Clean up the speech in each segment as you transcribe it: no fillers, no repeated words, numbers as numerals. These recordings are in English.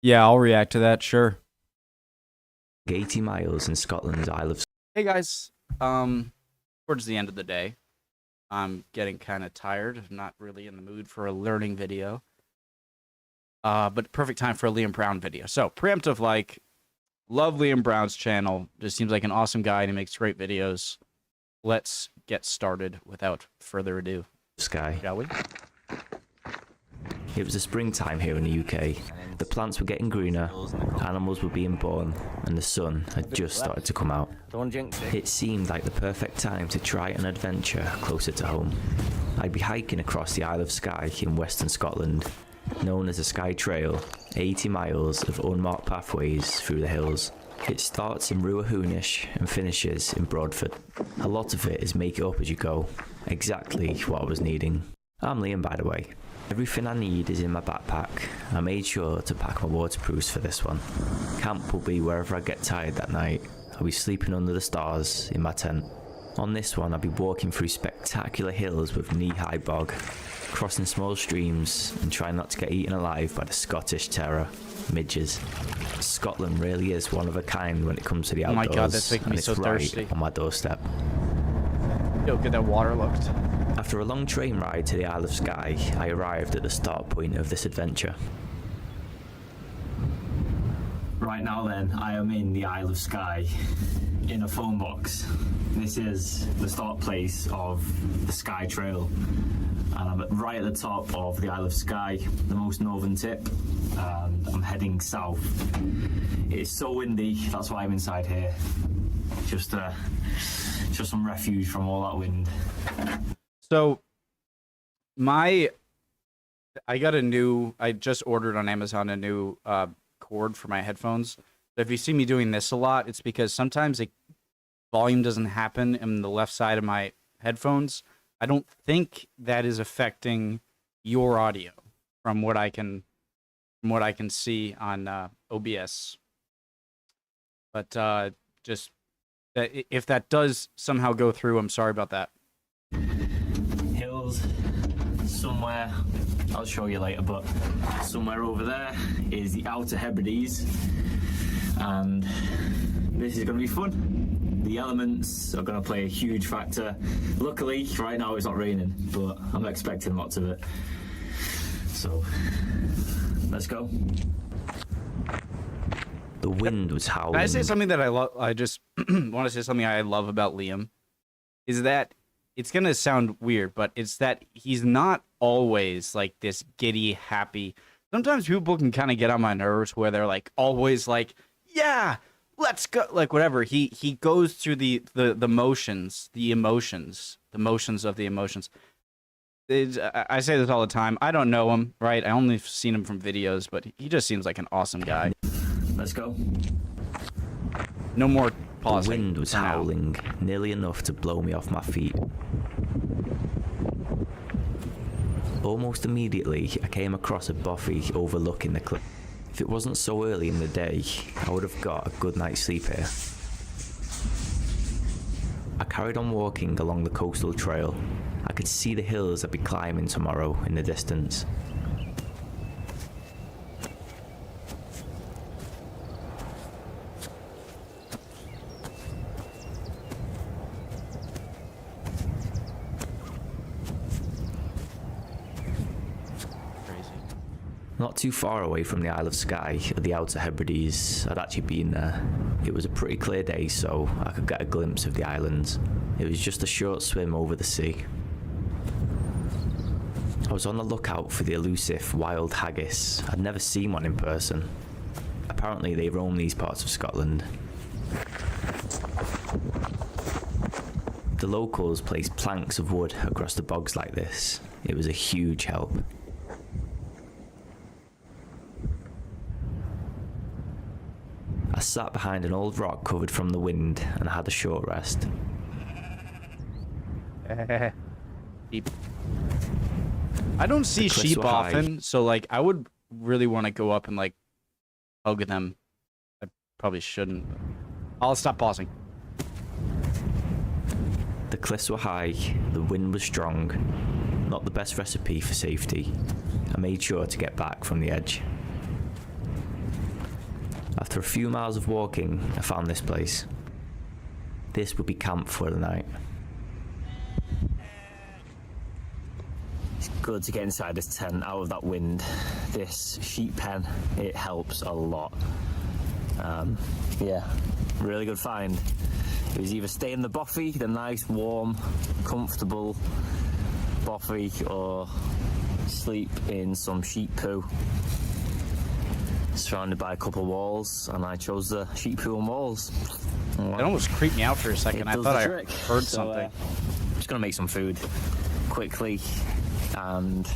Yeah, I'll react to that, sure. 80 miles in Scotland's Isle of Hey guys, towards the end of the day, I'm getting kind of tired, not really in the mood for a learning video. But perfect time for a Liam Brown video. So, preemptive like, love Liam Brown's channel. Just seems like an awesome guy and he makes great videos. Let's get started without further ado. Skye. Shall we? It was the springtime here in the UK. The plants were getting greener, animals were being born, and the sun had just started to come out. It seemed like the perfect time to try an adventure closer to home. I'd be hiking across the Isle of Skye in western Scotland, known as the Skye Trail, 80 miles of unmarked pathways through the hills. It starts in Ruahoonish and finishes in Broadford. A lot of it is make it up as you go, exactly what I was needing. I'm Liam, by the way. Everything I need is in my backpack. I made sure to pack my waterproofs for this one. Camp will be wherever I get tired that night. I'll be sleeping under the stars in my tent. On this one, I'll be walking through spectacular hills with knee-high bog, crossing small streams and trying not to get eaten alive by the Scottish terror, midges. Scotland really is one of a kind when it comes to the outdoors. Oh my god, that's making me so thirsty. Right on my doorstep. Yo, good that water looked. After a long train ride to the Isle of Skye, I arrived at the start point of this adventure. Right now then, I am in the Isle of Skye, in a phone box. This is the start place of the Skye Trail. And I'm right at the top of the Isle of Skye, the most northern tip, and I'm heading south. It is so windy, that's why I'm inside here. Just some refuge from all that wind. So, I just ordered on Amazon a new cord for my headphones. But if you see me doing this a lot, it's because sometimes volume doesn't happen in the left side of my headphones. I don't think that is affecting your audio from what I can see on OBS. But just if that does somehow go through, I'm sorry about that. Hills somewhere, I'll show you later, but somewhere over there is the Outer Hebrides, and this is going to be fun. The elements are going to play a huge factor. Luckily, right now it's not raining, but I'm expecting lots of it. So, let's go. The wind was howling. Can I say something that I love? I just want to say something I love about Liam is that it's going to sound weird, but it's that he's not always like this giddy, happy. Sometimes people can kind of get on my nerves where they're like always like, yeah, let's go, like whatever. He goes through the motions, the emotions of the emotions. I say this all the time. I don't know him, right? I only seen him from videos, but he just seems like an awesome guy. Let's go. No more pausing. The wind was howling, nearly enough to blow me off my feet. Almost immediately, I came across a bothy overlooking the cliff. If it wasn't so early in the day, I would have got a good night's sleep here. I carried on walking along the coastal trail. I could see the hills I'd be climbing tomorrow in the distance. Not too far away from the Isle of Skye, at the Outer Hebrides, I'd actually been there. It was a pretty clear day, so I could get a glimpse of the islands. It was just a short swim over the sea. I was on the lookout for the elusive wild haggis. I'd never seen one in person. Apparently they roam these parts of Scotland. The locals placed planks of wood across the bogs like this. It was a huge help. I sat behind an old rock covered from the wind and had a short rest. Sheep. I don't see sheep often, so like I would really want to go up and like hug them. I probably shouldn't. I'll stop pausing. The cliffs were high, the wind was strong. Not the best recipe for safety. I made sure to get back from the edge. After a few miles of walking, I found this place. This would be camp for the night. It's good to get inside this tent, out of that wind. This sheep pen, it helps a lot. Yeah, really good find. It was either stay in the bothy, the nice, warm, comfortable bothy, or sleep in some sheep poo. Surrounded by a couple of walls, and I chose the sheep poo and walls. It almost creeped me out for a second. I thought I heard something. I'm just gonna make some food quickly, and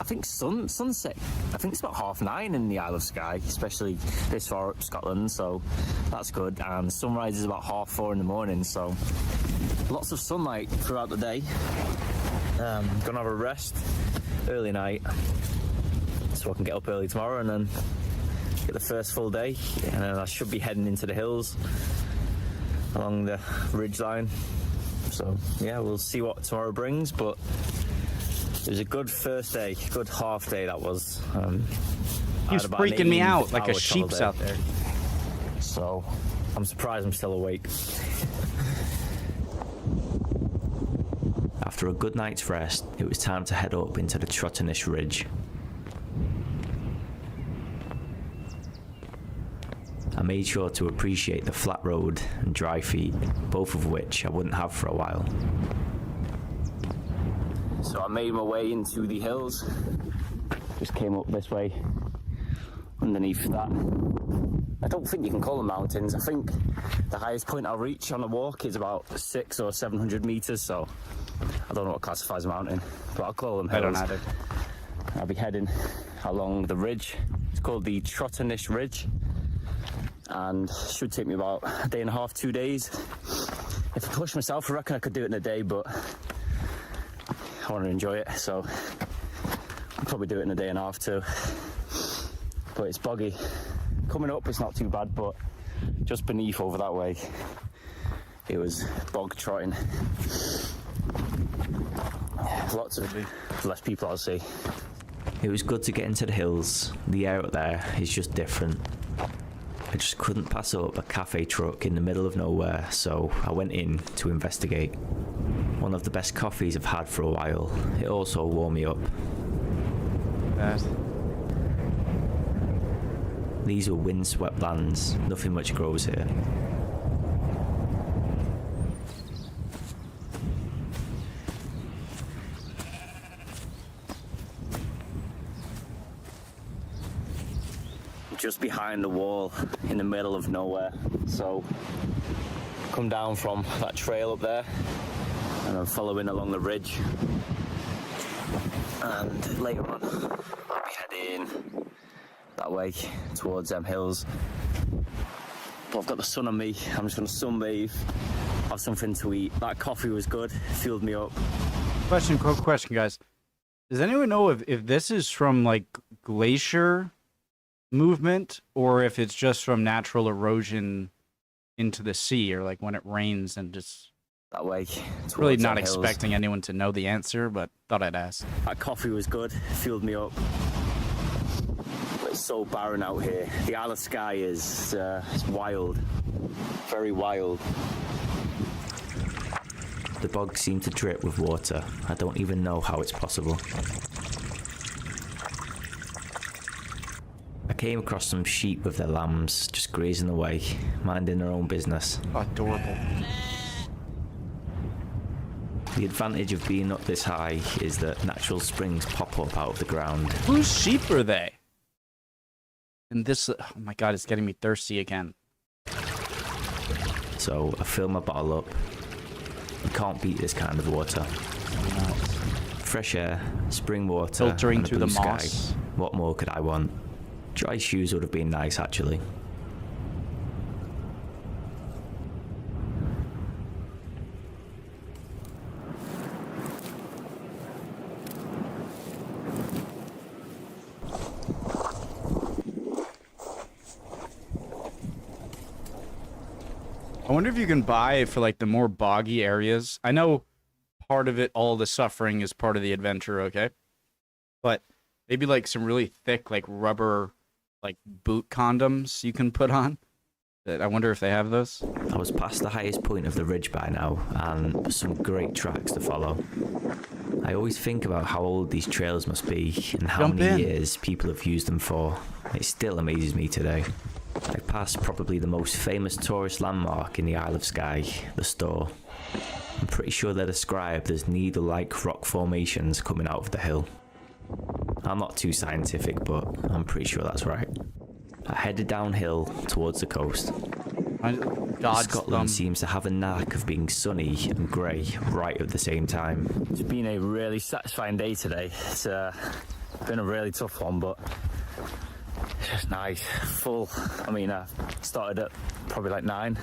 I think sunset. I think it's about 9:30 in the Isle of Skye, especially this far up Scotland, so that's good. And sunrise is about 4:30 in the morning, so lots of sunlight throughout the day. Gonna have a rest early night, so I can get up early tomorrow and then get the first full day, and then I should be heading into the hills along the ridge line. So yeah, we'll see what tomorrow brings, but it was a good first day, good half day that was. He's freaking me out like a sheep's out there. So I'm surprised I'm still awake. After a good night's rest, it was time to head up into the Trottenish Ridge. I made sure to appreciate the flat road and dry feet, both of which I wouldn't have for a while. So I made my way into the hills, just came up this way, underneath that. I don't think you can call them mountains. I think the highest point I'll reach on a walk is about 600 or 700 meters, so I don't know what classifies a mountain, but I'll call them hills. I don't either. I'll be heading along the ridge. It's called the Trottenish Ridge, and should take me about a day and a half, 2 days. If I push myself, I reckon I could do it in a day, but I want to enjoy it, so I'll probably do it in a day and a half too. But it's boggy. Coming up, it's not too bad, but just beneath over that way, it was bog trotting. Lots of less people, I'll see. It was good to get into the hills. The air up there is just different. I just couldn't pass up a cafe truck in the middle of nowhere, so I went in to investigate. One of the best coffees I've had for a while. It also warmed me up. Fast. These are windswept lands. Nothing much grows here. Just behind the wall in the middle of nowhere, so come down from that trail up there and I'm following along the ridge, and later on I'll be heading that way towards them hills. But I've got the sun on me, I'm just going to sunbathe, have something to eat. That coffee was good, fueled me up. Quick question, guys. Does anyone know if this is from like glacier movement, or if it's just from natural erosion into the sea, or like when it rains and just that way? Really not expecting anyone to know the answer, but thought I'd ask. That coffee was good, fueled me up. But it's so barren out here. The Isle of Skye is it's wild, very wild. The bog seemed to drip with water. I don't even know how it's possible. I came across some sheep with their lambs, just grazing away, minding their own business. Adorable. The advantage of being up this high is that natural springs pop up out of the ground. Whose sheep are they? And this, oh my god, it's getting me thirsty again. So I fill my bottle up. You can't beat this kind of water. Fresh air, spring water, Filtering and a through blue the sky. moss. What more could I want? Dry shoes would have been nice, actually. I wonder if you can buy it for like the more boggy areas. I know part of it, all the suffering is part of the adventure, okay? But maybe like some really thick like rubber like boot condoms you can put on. I wonder if they have those. I was past the highest point of the ridge by now, and some great tracks to follow. I always think about how old these trails must be and how many years people have used them for. It still amazes me today. I passed probably the most famous tourist landmark in the Isle of Skye, the Store. I'm pretty sure they're described as needle-like rock formations coming out of the hill. I'm not too scientific, but I'm pretty sure that's right. I headed downhill towards the coast. Scotland seems to have a knack of being sunny and grey right at the same time. It's been a really satisfying day today. It's been a really tough one, but it's just nice, full. I mean, I started at probably like 9,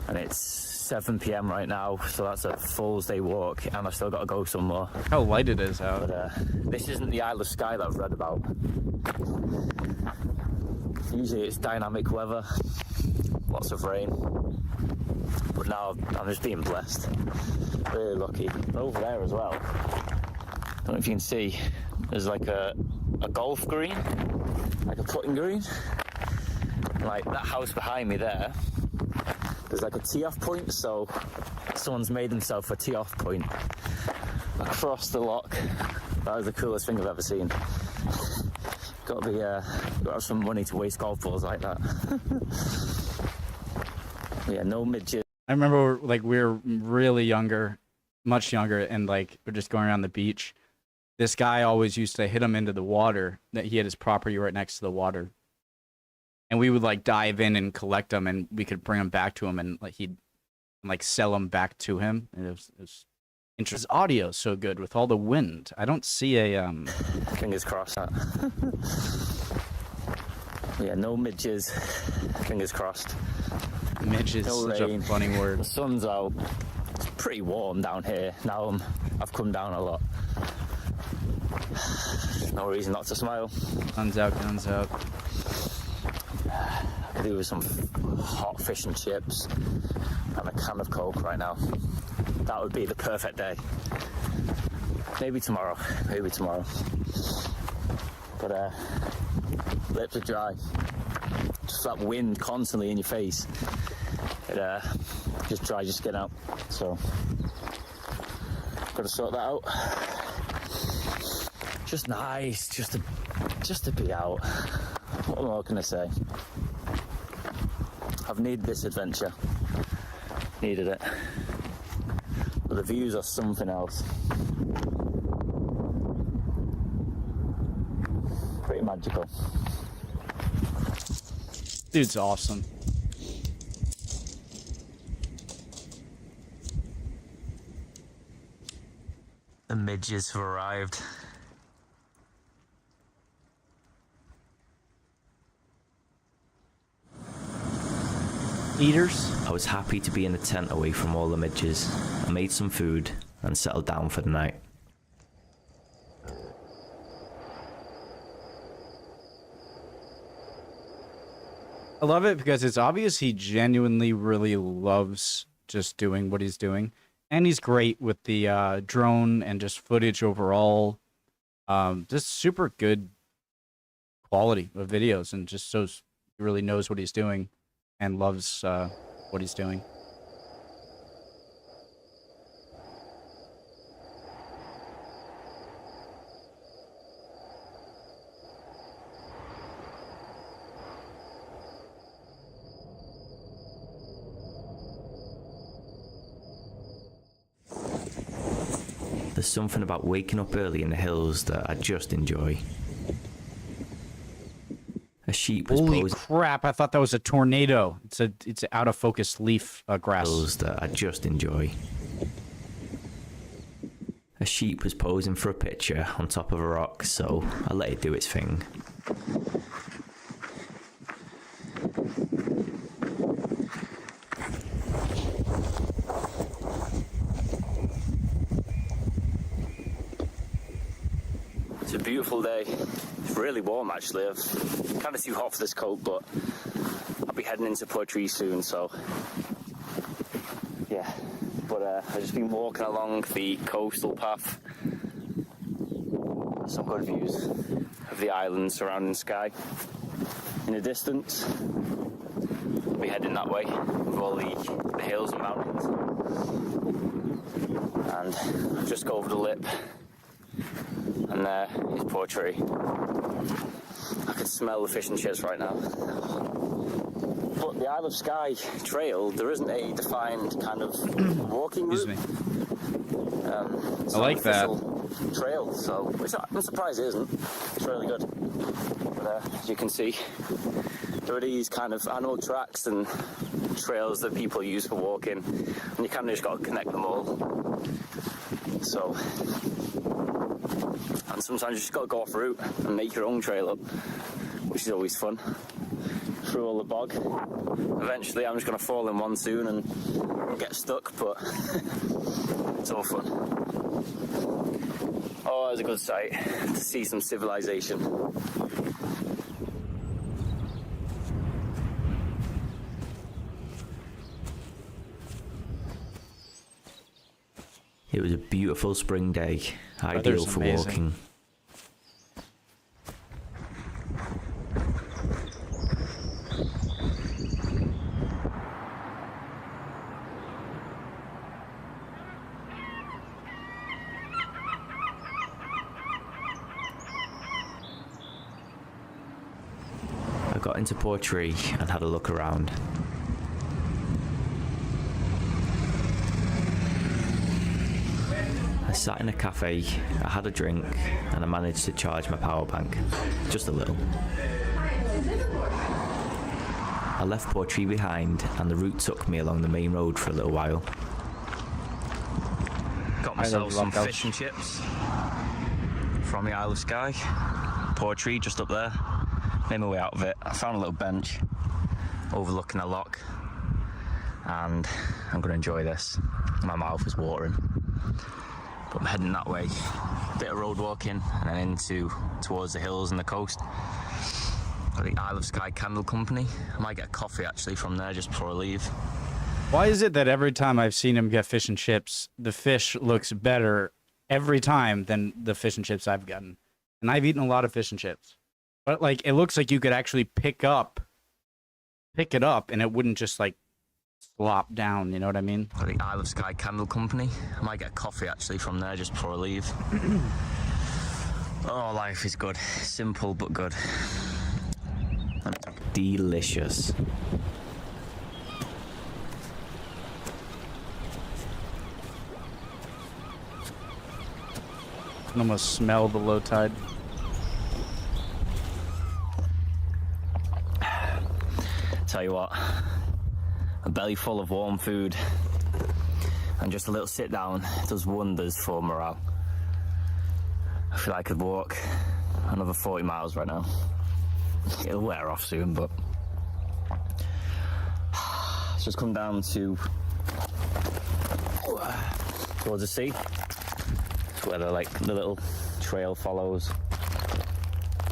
and it's 7 p.m. right now, so that's a Fool's Day walk, and I've still got to go somewhere. How light it is out. But this isn't the Isle of Skye that I've read about. Usually it's dynamic weather, lots of rain, but now I'm just being blessed. Really lucky. Over there as well, I don't know if you can see, there's like a golf green, like a putting green. Like that house behind me there's like a tee-off point, so someone's made themselves a tee-off point across the lock. That was the coolest thing I've ever seen. Got to have some money to waste golf balls like that. Yeah, no midget. I remember like we were really younger, much younger, and like we're just going around the beach. This guy always used to hit him into the water. That he had his property right next to the water, and we would like dive in and collect them, and we could bring them back to him, and like he'd like sell them back to him. And it was interesting. His audio's so good with all the wind. I don't see a Fingers crossed. Yeah, no midges. Fingers crossed. midge is No such rain. a funny word. The sun's out. It's pretty warm down here. Now I've come down a lot. No reason not to smile. Guns out, guns out. I could do with some hot fish and chips and a can of Coke right now. That would be the perfect day. Maybe tomorrow. But lips are dry. Just that wind constantly in your face. It just dries your skin out. So got to sort that out. Just nice, just to be out. What more can I say? I've needed this adventure. Needed it. But the views are something else. Pretty magical. Dude's awesome. The midges have arrived. Eaters? I was happy to be in a tent away from all the midges. I made some food and settled down for the night. I love it because it's obvious he genuinely really loves just doing what he's doing. And he's great with the drone and just footage overall. Just super good quality of videos, and just so he really knows what he's doing and loves what he's doing. There's something about waking up early in the hills that I just enjoy. A sheep was Holy posing crap, I thought that was a tornado. It's an out of focus leaf grass. that I just enjoy. A sheep was posing for a picture on top of a rock, so I let it do its thing. It's a beautiful day. It's really warm actually. I've kind of too hot for this coat, but I'll be heading into Poetry soon, so yeah. But I've just been walking along the coastal path. Some good views of the island surrounding Skye. in the distance. We'll be heading that way with all the hills and mountains. And I've just got over the lip, and there is poor tree. I can smell the fish and chips right now. But the Isle of Skye trail, there isn't a defined kind of walking route. Excuse me. It's I like that. Trail, so I'm surprised it isn't. It's really good. But as you can see, there are these kind of animal tracks and trails that people use for walking, and you kind of just got to connect them all. So, and sometimes you just got to go off route and make your own trail up, which is always fun. Through all the bog. Eventually, I'm just going to fall in one soon and get stuck, but it's all fun. Oh, it's a good sight to see some civilization. It was a beautiful spring day, ideal for amazing. walking. I got into Portree and had a look around. I sat in a cafe, I had a drink, and I managed to charge my power bank. Just a little. I left Portree behind, and the route took me along the main road for a little while. Got myself some fish and chips from the Isle of Skye. Portree just up there. Made my way out of it. I found a little bench overlooking a loch, and I'm going to enjoy this. My mouth is watering. But I'm heading that way. Bit of road walking and then towards the hills and the coast. Got the Isle of Skye Candle Company. I might get a coffee actually from there just before I leave. Why is it that every time I've seen him get fish and chips, the fish looks better every time than the fish and chips I've gotten? And I've eaten a lot of fish and chips. But like it looks like you could actually pick it up and it wouldn't just like slop down, you know what I mean? Got the Isle of Skye Candle Company. I might get a coffee actually from there just before I leave. Oh, life is good. Simple but good. Delicious. I can almost smell the low tide. Tell you what, a belly full of warm food and just a little sit down does wonders for morale. I feel like I could walk another 40 miles right now. It'll wear off soon, but it's just come down to towards the sea. It's where the little trail follows,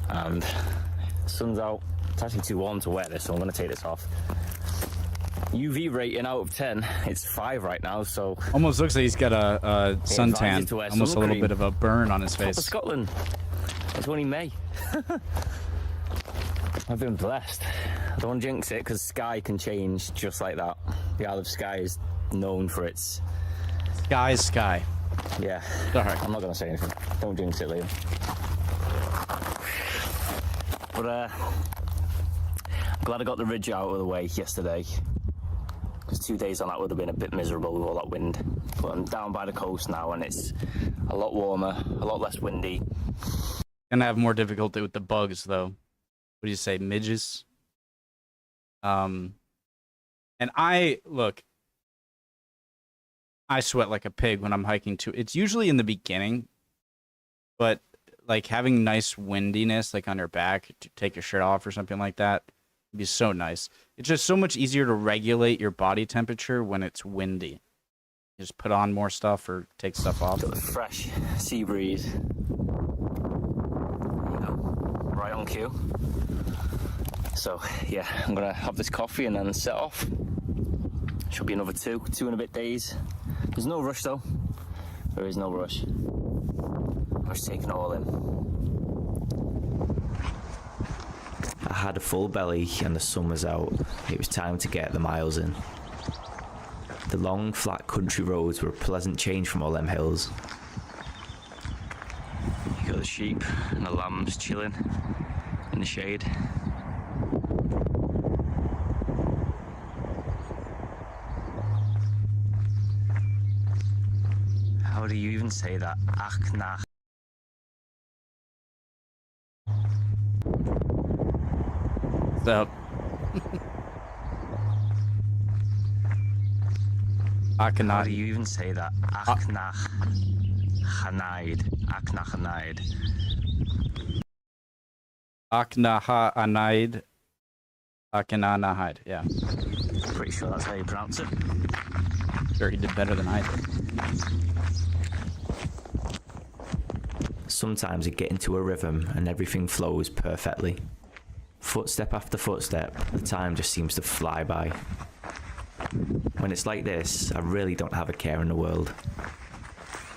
and the sun's out. It's actually too warm to wear this, so I'm going to take this off. UV rating out of 10, it's 5 right now, so... Almost looks like he's got a suntan. Almost a little cream. bit of a burn on his face. Top of Scotland. It's only May. I've been blessed. I don't want to jinx it, because Skye can change just like that. The Isle of Skye is known for its... Skye's Skye. Yeah. Sorry. I'm not going to say anything. Don't jinx it, Liam. But, I'm glad I got the ridge out of the way yesterday, because 2 days on that would have been a bit miserable with all that wind. But I'm down by the coast now and it's a lot warmer, a lot less windy. Gonna have more difficulty with the bugs though. What do you say, midges? And I sweat like a pig when I'm hiking too. It's usually in the beginning, but like having nice windiness like on your back to take your shirt off or something like that would be so nice. It's just so much easier to regulate your body temperature when it's windy. You just put on more stuff or take stuff off. Got the fresh sea breeze. There you go. Right on cue. So yeah, I'm gonna have this coffee and then set off. Should be another two and a bit days. There's no rush though. There is no rush. I'm just taking it all in. I had a full belly and the sun was out. It was time to get the miles in. The long, flat country roads were a pleasant change from all them hills. You got the sheep and the lambs chilling in the shade. How do you even say that? Achnach. So, How do Akhenaten. you even say that? Achnach. Hanaid. Achnach Hanaid. Akhenaten. Akhenaten. Yeah, Pretty sure that's how you pronounce it. sure he did better than I did. Sometimes you get into a rhythm and everything flows perfectly. Footstep after footstep, the time just seems to fly by. When it's like this, I really don't have a care in the world.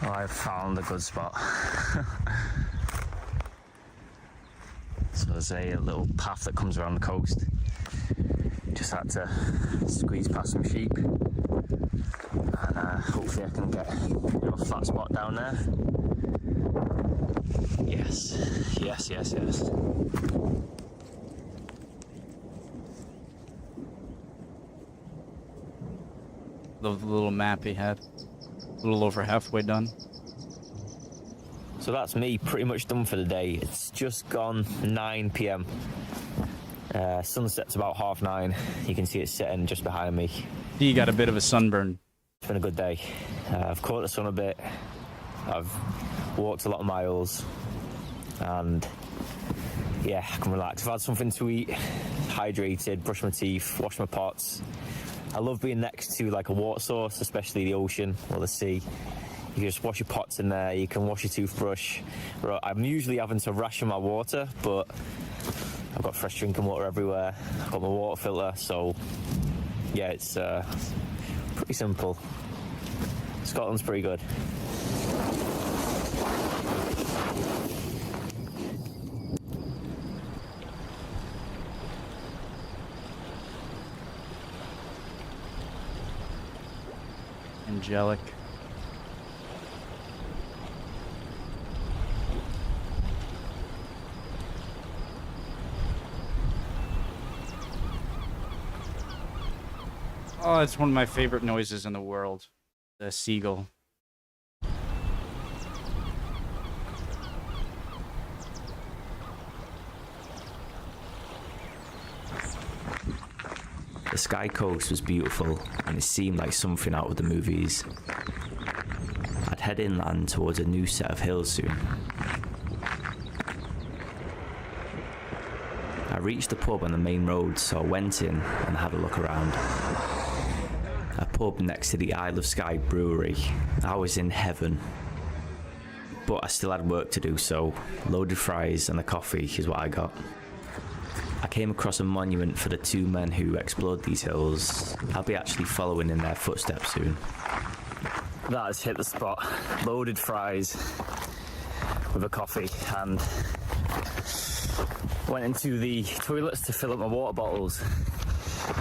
Oh, I've found a good spot. So there's a little path that comes around the coast. Just had to squeeze past some sheep. And hopefully I can get a flat spot down there. Yes, yes, yes, yes. The little map he had. A little over halfway done. So that's me pretty much done for the day. It's just gone 9 p.m. Sunset's about 9:30. You can see it setting just behind me. He got a bit of a sunburn. It's been a good day. I've caught the sun a bit. I've walked a lot of miles. And yeah, I can relax. I've had something to eat, hydrated, brushed my teeth, washed my pots. I love being next to like a water source, especially the ocean or the sea. You can just wash your pots in there, you can wash your toothbrush. I'm usually having to ration my water, but I've got fresh drinking water everywhere. I've got my water filter, so yeah, it's pretty simple. Scotland's pretty good. Angelic. Oh, it's one of my favorite noises in the world. The seagull. The Skye coast was beautiful and it seemed like something out of the movies. I'd head inland towards a new set of hills soon. I reached the pub on the main road, so I went in and had a look around. A pub next to the Isle of Skye brewery. I was in heaven. But I still had work to do, so loaded fries and a coffee is what I got. I came across a monument for the two men who explored these hills. I'll be actually following in their footsteps soon. That has hit the spot. Loaded fries with a coffee and went into the toilets to fill up my water bottles.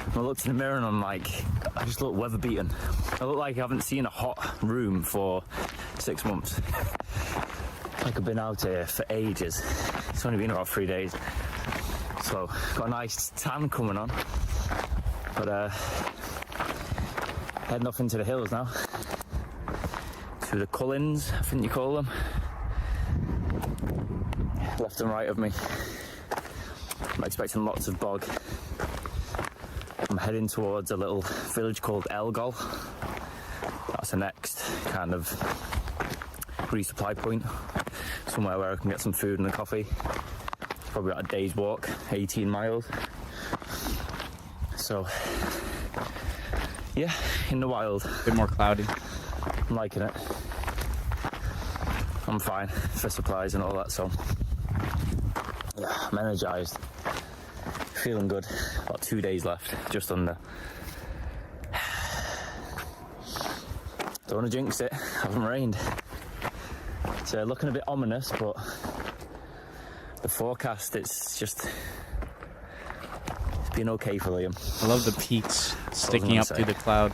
And I looked in the mirror and I'm like, I just look weather beaten. I look like I haven't seen a hot room for 6 months. Like I've been out here for ages. It's only been about 3 days. So, got a nice tan coming on. But heading off into the hills now. To the Cullins, I think you call them. Left and right of me. I'm expecting lots of bog. I'm heading towards a little village called Elgol. That's the next kind of resupply point. Somewhere where I can get some food and a coffee. It's probably about a day's walk, 18 miles. So, yeah, in the wild. A bit more cloudy. I'm liking it. I'm fine for supplies and all that, so yeah, I'm energized. Feeling good. About 2 days left, just under. Don't want to jinx it, haven't rained. It's looking a bit ominous, but the forecast, it's just been okay for Liam. I love the peaks sticking up through the cloud.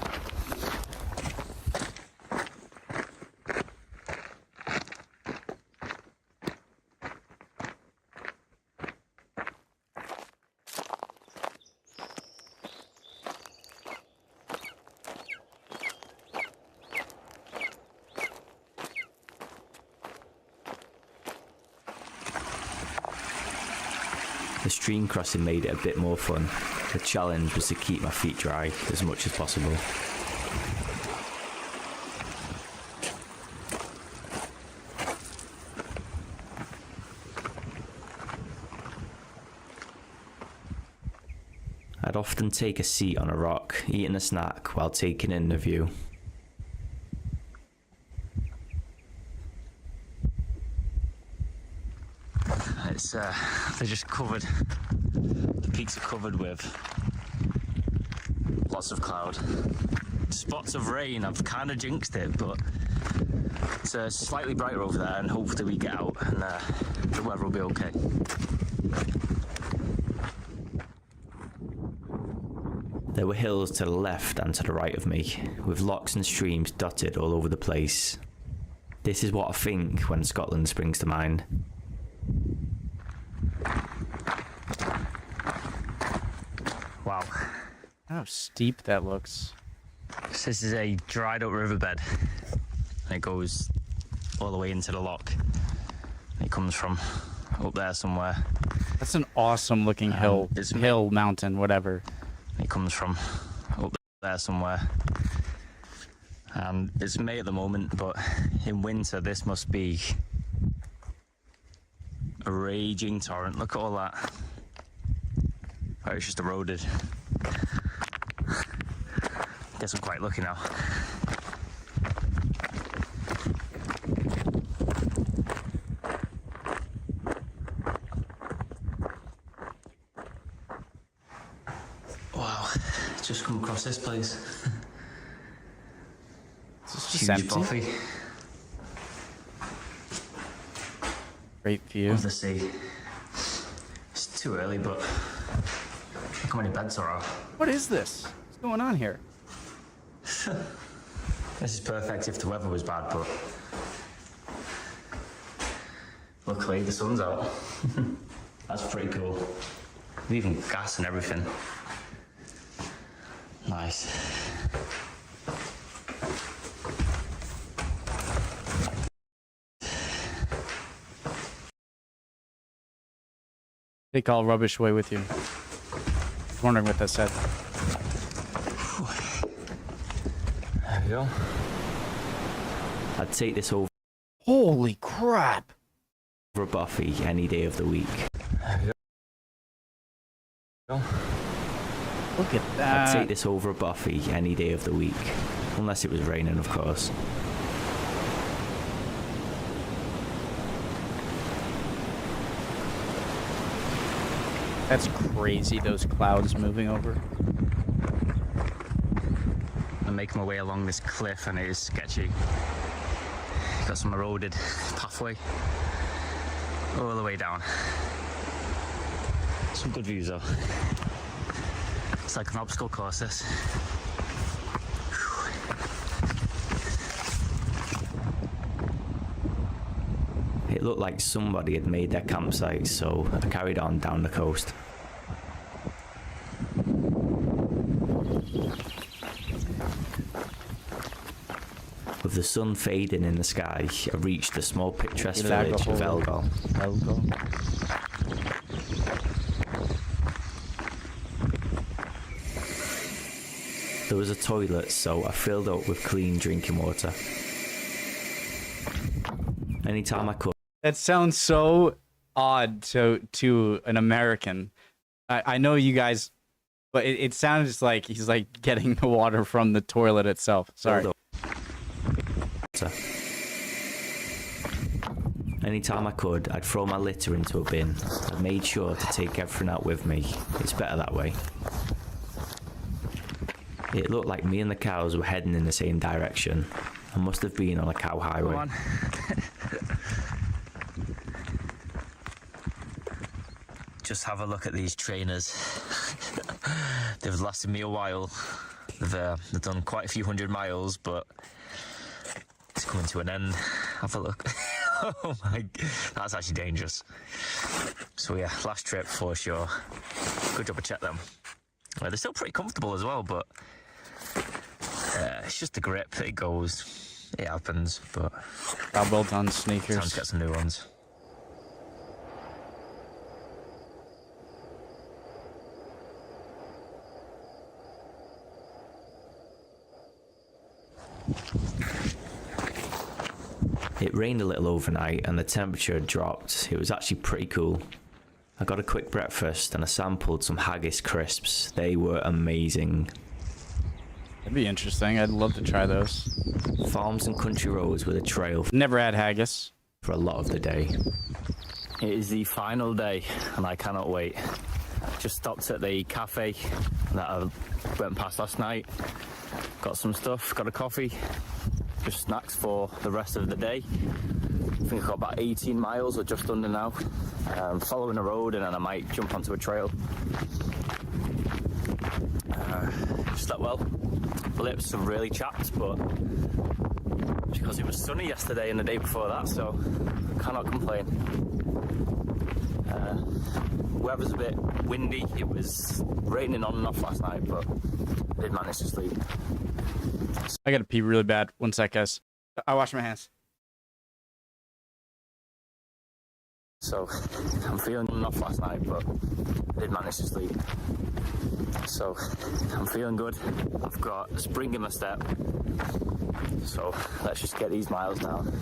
The stream crossing made it a bit more fun. The challenge was to keep my feet dry as much as possible. I'd often take a seat on a rock, eating a snack while taking in the view. They're just covered, the peaks are covered with lots of cloud. Spots of rain, I've kind of jinxed it, but it's slightly brighter over there, and hopefully we get out and the weather will be okay. There were hills to the left and to the right of me, with lochs and streams dotted all over the place. This is what I think when Scotland springs to mind. Wow. How steep that looks. This is a dried up riverbed, and it goes all the way into the loch. It comes from up there somewhere. That's an awesome looking hill, mountain, whatever. It comes from up there somewhere. And it's May at the moment, but in winter this must be a raging torrent. Look at all that. Oh, it's just eroded. Guess I'm quite lucky now. Wow, just come across this place. It's just Huge empty. buffy Great view. of the sea. It's too early, but look how many beds there are. What is this? What's going on here? This is perfect if the weather was bad, but luckily the sun's out. That's pretty cool. With even gas and everything. Nice. Take all rubbish away with you. I was wondering what that said. There we go. I'd take this over Holy crap! a buffy any day of the week. There we go. Look at I'd that. take this over a buffy any day of the week. Unless it was raining, of course. That's crazy, those clouds moving over. I'm making my way along this cliff and it is sketchy. Got some eroded pathway all the way down. Some good views though. It's like an obstacle course, this. It looked like somebody had made their campsite, so I carried on down the coast. With the sun fading in the sky, I reached the small picturesque village of Elgol. There was a toilet, so I filled up with clean drinking water. Anytime I could. That sounds so odd to an American. I know you guys, but it sounds like he's like getting the water from the toilet itself. Sorry. Anytime I could, I'd throw my litter into a bin. I made sure to take everything out with me. It's better that way. It looked like me and the cows were heading in the same direction. I must have been on a cow highway. Come on. Just have a look at these trainers. They've lasted me a while. They've done quite a few 100 miles, but it's coming to an end. Have a look. Oh my, that's actually dangerous. So yeah, last trip for sure. Good job I checked them. They're still pretty comfortable as well, but it's just the grip. It goes, it happens, but Well done, time sneakers. to get some new ones. It rained a little overnight and the temperature had dropped. It was actually pretty cool. I got a quick breakfast and I sampled some haggis crisps. They were amazing. That'd be interesting. I'd love to try those. Farms and country roads with a trail Never had haggis. for a lot of the day. It is the final day and I cannot wait. Just stopped at the cafe that I went past last night. Got some stuff, got a coffee, just snacks for the rest of the day. I think I've got about 18 miles or just under now. Following a road and then I might jump onto a trail. Slept well. Lips are really chapped, but because it was sunny yesterday and the day before that, so cannot complain. Weather's a bit windy. It was raining on and off last night, but I did manage to sleep. I gotta pee really bad. One sec, guys. I wash my hands. So I'm feeling off last night, but I did manage to sleep. So I'm feeling good. I've got a spring in my step. So let's just get these miles down.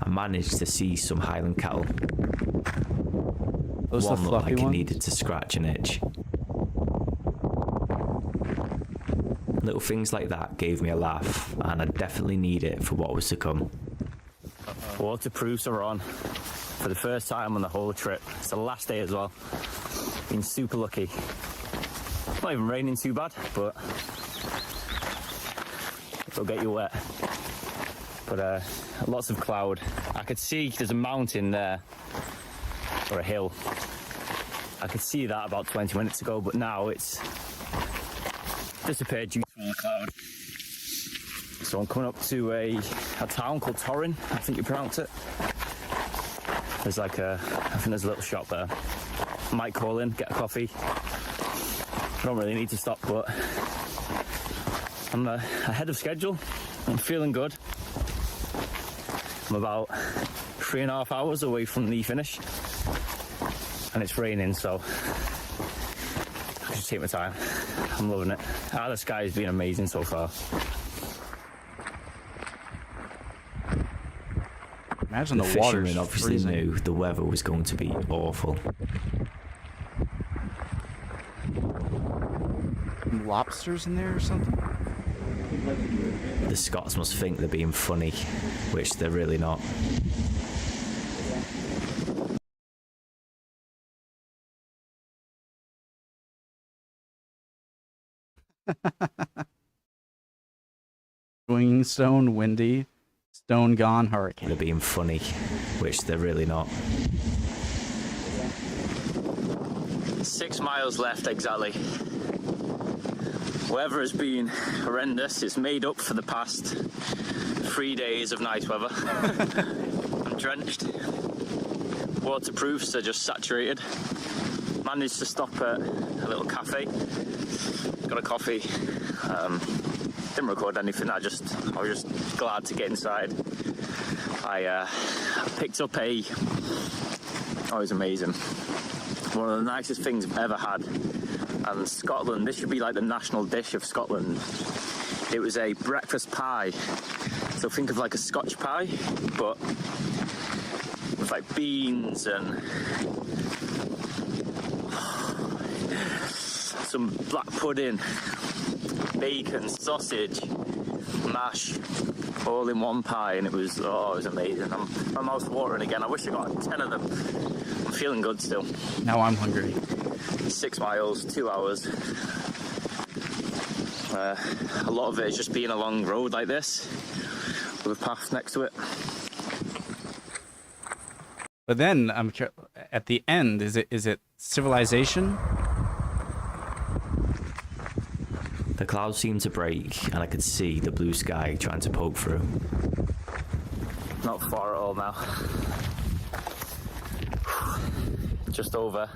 I managed to see some Highland cattle. Those the One looked fluffy like it ones? needed to scratch an itch. Little things like that gave me a laugh, and I definitely need it for what was to come. Waterproofs are on for the first time on the whole trip. It's the last day as well. Been super lucky. It's not even raining too bad, but it'll get you wet. But lots of cloud. I could see there's a mountain there, or a hill. I could see that about 20 minutes ago, but now it's disappeared due to all the cloud. So I'm coming up to a town called Torrin, I think you pronounce it. There's like I think there's a little shop there. Might call in, get a coffee. I don't really need to stop, but I'm ahead of schedule. I'm feeling good. I'm about 3.5 hours away from the finish. And it's raining, so I just take my time. I'm loving it. The sky has been amazing so far. Imagine The the water. fishermen obviously knew the weather was going to be awful. Lobsters in there or something? The Scots must think they're being funny, which they're really not. Swinging stone, windy, stone gone, hurricane. They're being funny, which they're really not. 6 miles left exactly. Weather has been horrendous. It's made up for the past 3 days of nice weather. I'm drenched. Waterproofs are just saturated. Managed to stop at a little cafe. Got a coffee. Didn't record anything. I was just glad to get inside. I picked up it was amazing. One of the nicest things I've ever had. And Scotland, this should be like the national dish of Scotland. It was a breakfast pie. So think of like a Scotch pie, but with like beans and some black pudding, bacon, sausage, mash, all in one pie, and it was amazing. My mouth's watering again. I wish I got 10 of them. I'm feeling good still. Now I'm hungry. 6 miles, 2 hours. A lot of it is just being along road like this with a path next to it. But then at the end, is it civilization? The clouds seemed to break, and I could see the blue sky trying to poke through. Not far at all now. Just over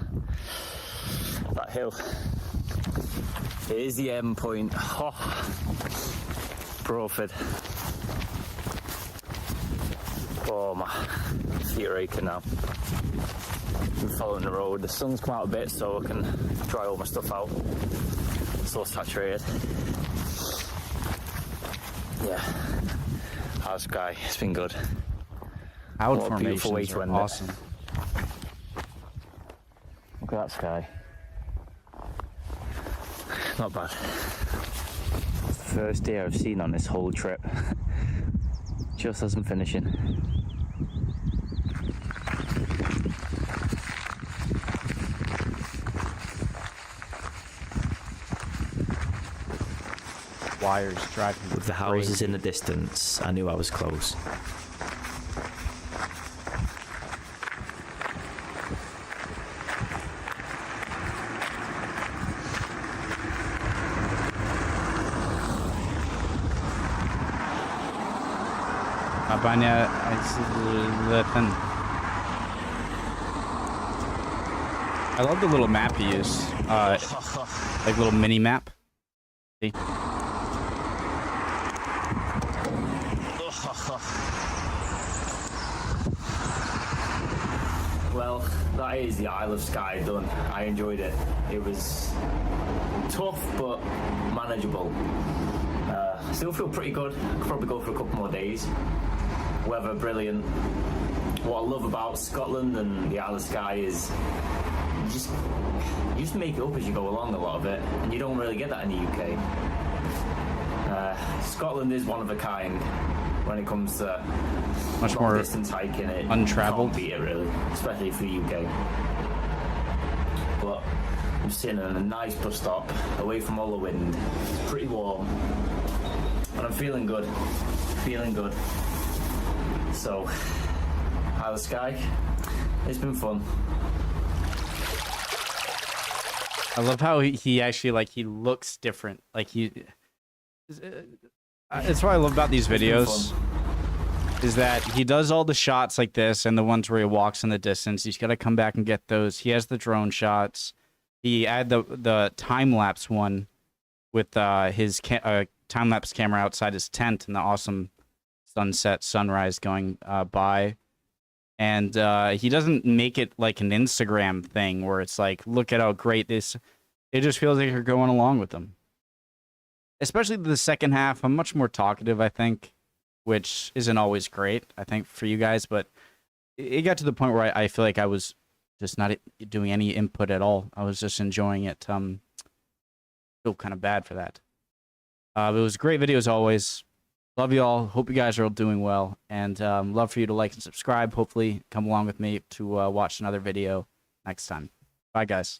that hill. It is the end point. Oh, Broford. Oh, my feet are aching now. I'm following the road. The sun's come out a bit so I can dry all my stuff out. So saturated. Yeah. How's Skye? It's been good. Cloud What a beautiful way formations to are end it. awesome. Look at that Skye. Not bad. First deer I've seen on this whole trip. Just as I'm finishing. Wires driving. With the houses in the distance, I knew I was close. I love the little map you use. Like little mini map. See? Well, that is the Isle of Skye done. I enjoyed it. It was tough but manageable. Still feel pretty good. I could probably go for a couple more days. Weather brilliant. What I love about Scotland and the Isle of Skye is you just make it up as you go along, a lot of it, and you don't really get that in the UK. Scotland is one of a kind when it comes to Much more distance hiking. It untraveled. can't beat it really, especially for the UK. But I'm sitting in a nice bus stop, away from all the wind. It's pretty warm, and I'm feeling good. Feeling good. So, Isle of Skye, it's been fun. I love how he actually, like, he looks different. Like, it's what I love about these videos, is that he does all the shots like this and the ones where he walks in the distance. He's got to come back and get those. He has the drone shots. He had the time-lapse one with his time-lapse camera outside his tent and the awesome sunset, sunrise going by. And he doesn't make it like an Instagram thing where it's like, look at how great this... It just feels like you're going along with them. Especially the second half. I'm much more talkative, I think, which isn't always great, I think, for you guys. But it got to the point where I feel like I was just not doing any input at all. I was just enjoying it. Feel kind of bad for that. It was a great video as always. Love you all. Hope you guys are all doing well. And love for you to like and subscribe. Hopefully come along with me to watch another video next time. Bye, guys.